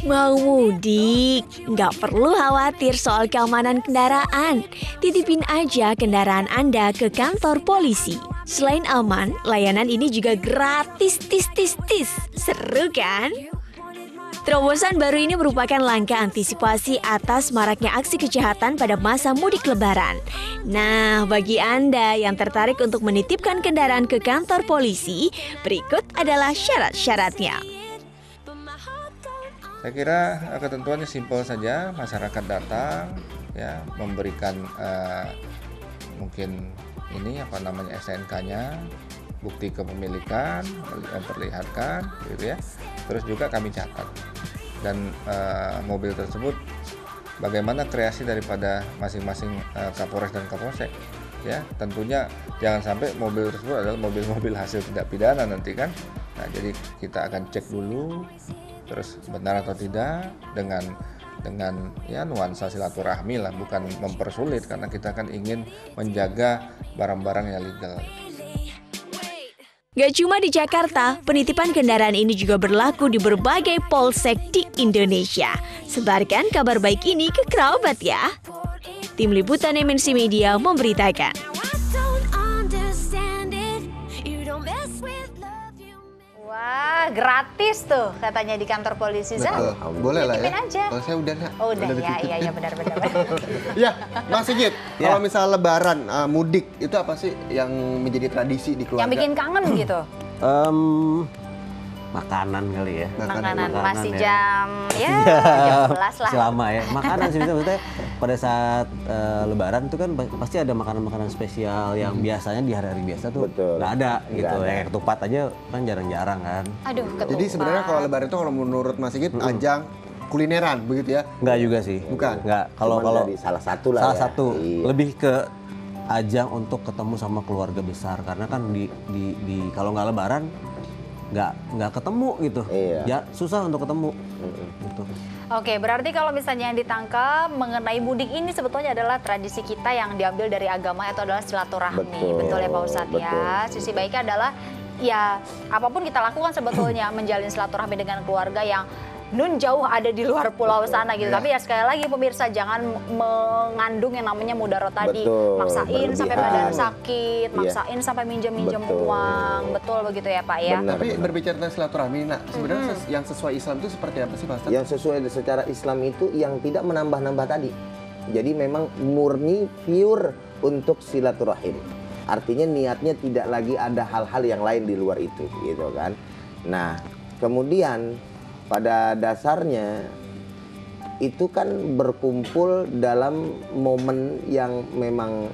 Mau mudik? Nggak perlu khawatir soal keamanan kendaraan. Titipin aja kendaraan Anda ke kantor polisi. Selain aman, layanan ini juga gratis. Seru kan? Terobosan baru ini merupakan langkah antisipasi atas maraknya aksi kejahatan pada masa mudik lebaran. Nah, bagi Anda yang tertarik untuk menitipkan kendaraan ke kantor polisi, berikut adalah syarat-syaratnya. Saya kira ketentuannya simpel saja, masyarakat datang ya memberikan mungkin ini STNK-nya, bukti kepemilikan, memperlihatkan gitu ya. Terus juga kami catat dan mobil tersebut bagaimana kreasi daripada masing-masing Kapolres dan Kapolsek ya. Tentunya jangan sampai mobil tersebut adalah mobil-mobil hasil tindak pidana nanti kan. Nah, jadi kita akan cek dulu terus benar atau tidak dengan ya nuansa silaturahmi lah, bukan mempersulit karena kita kan ingin menjaga barang-barang yang legal. Gak cuma di Jakarta, penitipan kendaraan ini juga berlaku di berbagai polsek di Indonesia. Sebarkan kabar baik ini ke kerabat ya. Tim Liputan MNC Media memberitakan. Wah, gratis tuh katanya di kantor polisi. Zah, boleh lah ya. Aja. Kalau saya udah Oh, udah ya benar. Ya, Mas Sigit, kalau misalnya lebaran, mudik, itu apa sih yang menjadi tradisi di keluarga? Yang bikin kangen gitu? Makanan kali ya. Makanan masih ya. jam 11 lah. Selama ya. Makanan sih maksudnya pada saat lebaran itu kan pasti ada makanan-makanan spesial yang biasanya di hari-hari biasa tuh nggak ada gitu. Ya, kayak ketupat aja kan jarang-jarang kan. Aduh, ketupat. Jadi sebenarnya kalau lebaran itu kalau menurut Mas Sigit ajang kulineran begitu ya? Enggak juga sih. Bukan. Enggak. Kalau salah satu lah. Salah satu. Lebih ke ajang untuk ketemu sama keluarga besar karena kan di kalau nggak lebaran nggak ketemu gitu. Ya susah untuk ketemu. Gitu. Oke, berarti kalau misalnya yang ditangkap mengenai mudik ini sebetulnya adalah tradisi kita yang diambil dari agama, itu adalah silaturahmi. Betul ya Pak Ustadz ya. Sisi baiknya adalah ya apapun kita lakukan sebetulnya menjalin silaturahmi dengan keluarga yang nun jauh ada di luar pulau sana gitu. Tapi ya sekali lagi pemirsa jangan mengandung yang namanya mudarat tadi. Maksain sampai badan sakit, maksain sampai minjem uang. Betul begitu ya Pak ya. Tapi berbicara tentang silaturahmi, sebenarnya yang sesuai Islam itu seperti apa sih Pak Ustadz? Yang sesuai secara Islam itu yang tidak menambah-nambah tadi. Jadi memang murni pure untuk silaturahim. Artinya niatnya tidak lagi ada hal-hal yang lain di luar itu gitu kan. Nah, kemudian pada dasarnya itu kan berkumpul dalam momen yang memang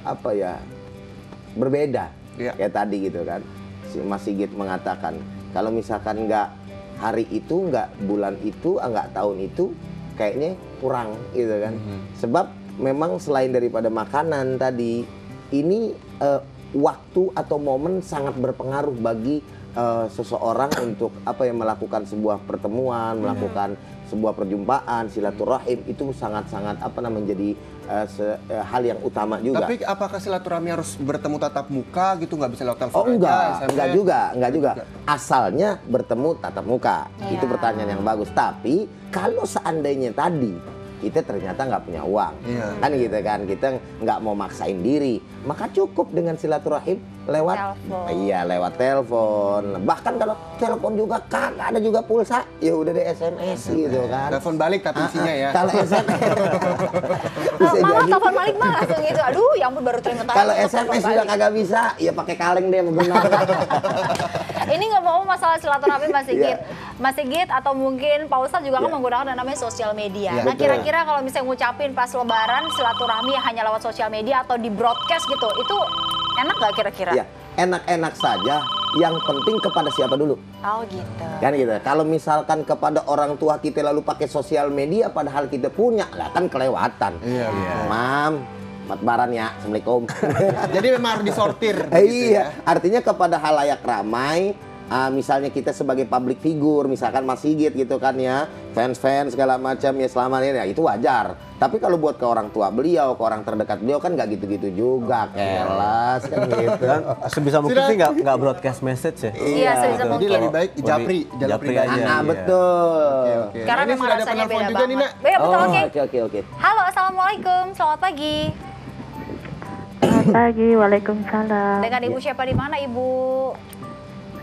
berbeda kayak tadi gitu kan. Mas Sigit mengatakan kalau misalkan nggak hari itu, nggak bulan itu, nggak tahun itu kayaknya kurang gitu kan. Sebab memang selain daripada makanan tadi ini waktu atau momen sangat berpengaruh bagi seseorang untuk melakukan sebuah pertemuan, melakukan sebuah perjumpaan, silaturahim itu sangat-sangat menjadi hal yang utama juga. Tapi apakah silaturahmi harus bertemu tatap muka gitu, nggak bisa lewat telepon? Oh enggak juga. Asalnya bertemu tatap muka. Itu pertanyaan yang bagus. Tapi kalau seandainya tadi kita ternyata nggak punya uang, kan gitu kan, kita nggak mau maksain diri, maka cukup dengan silaturahim lewat lewat telepon. Bahkan kalau telepon juga kagak ada juga pulsa, ya udah deh SMS gitu kan. Telepon balik tapi isinya ya. Kalau SMS malah telepon balik mah langsung gitu. Aduh, ya ampun baru terima. Kalau SMS juga kagak bisa, ya pakai kaleng deh benar. Ini nggak mau masalah silaturahmi Mas Sigit atau mungkin Pak Ustadz juga kan menggunakan yang namanya sosial media. Nah kira-kira kalau misalnya ngucapin pas lebaran silaturahmi yang hanya lewat sosial media atau di broadcast gitu, itu enak nggak kira-kira? Ya, enak-enak saja. Yang penting kepada siapa dulu. Oh gitu. Kan gitu. Kalau misalkan kepada orang tua kita lalu pakai sosial media padahal kita punya, lah kan kelewatan. Mam, Matbaran ya, Assalamualaikum. Jadi memang harus disortir. Iya, artinya kepada halayak ramai misalnya kita sebagai public figure, misalkan Mas Sigit gitu kan ya, fans-fans segala macam ya selama ini ya itu wajar. Tapi kalau buat ke orang tua beliau, ke orang terdekat beliau kan nggak gitu-gitu juga, kelas kan gitu. Dan sebisa mungkin sih nggak broadcast message ya. Iya, sebisa Jadi mungkin. lebih baik japri, jalan Japri pribadi. aja. Nah, Iya. betul. Oke. Karena Ini memang sudah ada rasanya penelpon beda juga nih, banget. Nak. Iya, betul, oke. Oke. Halo, assalamualaikum, selamat pagi. Selamat pagi, waalaikumsalam. Dengan ibu siapa di mana, ibu?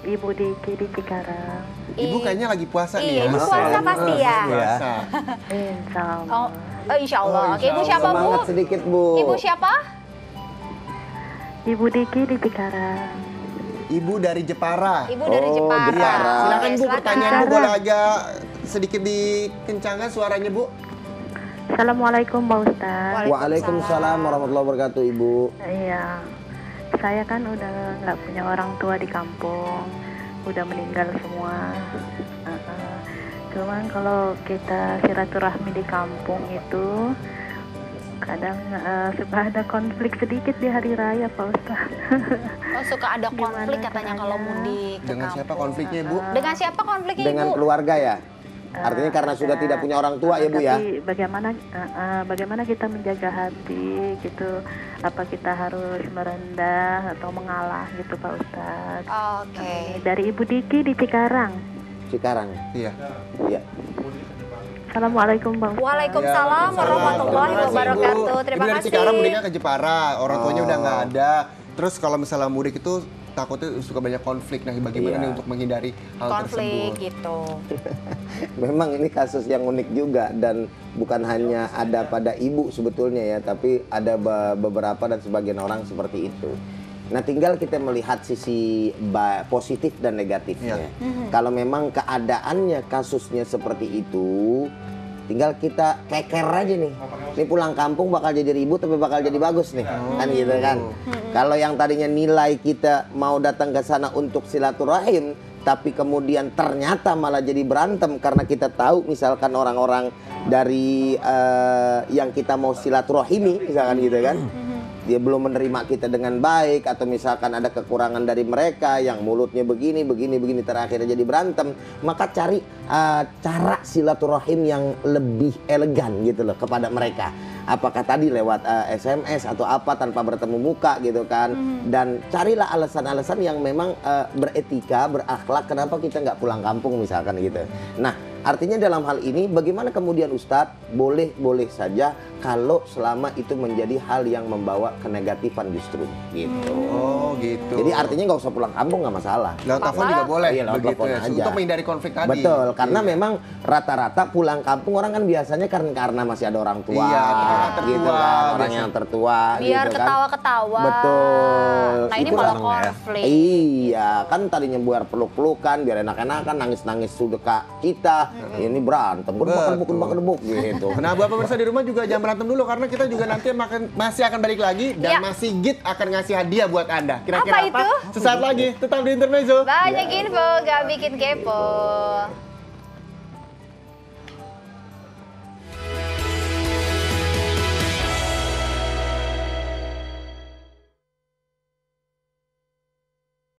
Ibu Diki di Cikarang. Ibu kayaknya lagi puasa nih Iya, ya. ibu puasa pasti ya. Puasa. Insya Allah. Oh, insya Allah. Oh, Oke, insya ibu siapa, Bu? Semangat sedikit, Bu. Ibu siapa? Ibu Diki di Cikarang. Ibu dari Jepara. Ibu dari Oh, Jepara. Jepara. Silakan Oke, Bu, silakan. pertanyaan Bu boleh agak sedikit dikencangkan suaranya Bu. Assalamualaikum Pak Ustadz. Waalaikumsalam warahmatullahi wabarakatuh, Ibu. Iya, saya kan udah nggak punya orang tua di kampung, udah meninggal semua. Cuman kalau kita silaturahmi di kampung itu kadang suka ada konflik sedikit di hari raya Pak Ustadz. Oh, suka ada konflik Gimana katanya caranya? kalau mudik ke Dengan siapa kampung. konfliknya Bu? Dengan siapa konfliknya, Dengan Ibu? keluarga ya? Artinya karena sudah tidak punya orang tua ya, Bu ya? Tapi bagaimana kita menjaga hati gitu? Apa kita harus merendah atau mengalah gitu Pak Ustadz? Oke. Dari Ibu Diki di Cikarang. Cikarang. Iya. Iya. Assalamualaikum Bang. Waalaikumsalam warahmatullahi Terima kasih, wabarakatuh. Bu. Terima Ibu dari kasih. Cikarang mudiknya ke Jepara, orang tuanya udah nggak ada. Terus kalau misalnya mudik itu takutnya suka banyak konflik. Nah, bagaimana Iya. nih untuk menghindari hal Konflik tersebut? gitu. Memang ini kasus yang unik juga dan bukan hanya ada pada ibu sebetulnya ya, tapi ada beberapa dan sebagian orang seperti itu. Nah, tinggal kita melihat sisi positif dan negatifnya. Kalau memang keadaannya kasusnya seperti itu, tinggal kita keker aja nih. Ini pulang kampung bakal jadi ribut tapi bakal jadi bagus nih. Kan gitu kan. Kalau yang tadinya nilai kita mau datang ke sana untuk silaturahim, tapi kemudian ternyata malah jadi berantem karena kita tahu misalkan orang-orang dari yang kita mau silaturahimi misalkan gitu kan. Dia belum menerima kita dengan baik atau misalkan ada kekurangan dari mereka yang mulutnya begini terakhirnya jadi berantem, maka cari cara silaturahim yang lebih elegan gitu loh kepada mereka. Apakah tadi lewat SMS atau apa tanpa bertemu muka gitu kan. Dan carilah alasan-alasan yang memang beretika, berakhlak kenapa kita nggak pulang kampung misalkan gitu. Nah, artinya dalam hal ini bagaimana kemudian Ustadz boleh saja kalau selama itu menjadi hal yang membawa kenegatifan justru gitu. Oh, gitu. Jadi artinya nggak usah pulang kampung nggak masalah. Lewat telepon juga boleh, Iya, lewat begitu telepon ya. aja. Untuk menghindari konflik tadi. Betul, karena Iya. memang rata-rata pulang kampung orang kan biasanya karena masih ada orang tua, Iya, orang tertua, gitu kan, orang biasa. yang tertua, Biar gitu kan. ketawa-ketawa. Betul. Nah, ini Itu malah seneng ya. konflik. Iya, kan tadinya biar peluk-pelukan, biar enak-enakan, nangis-nangis sudah kak kita. Ini berantem, gebuk gitu. Nah, Bapak pemirsa di rumah juga jangan berantem dulu karena kita juga nanti masih akan balik lagi dan Ya. Mas Sigit akan ngasih hadiah buat Anda. Kira-kira Apa apa? itu? Sesaat lagi, tetap di Intermezzo. Banyak info, gak bikin kepo.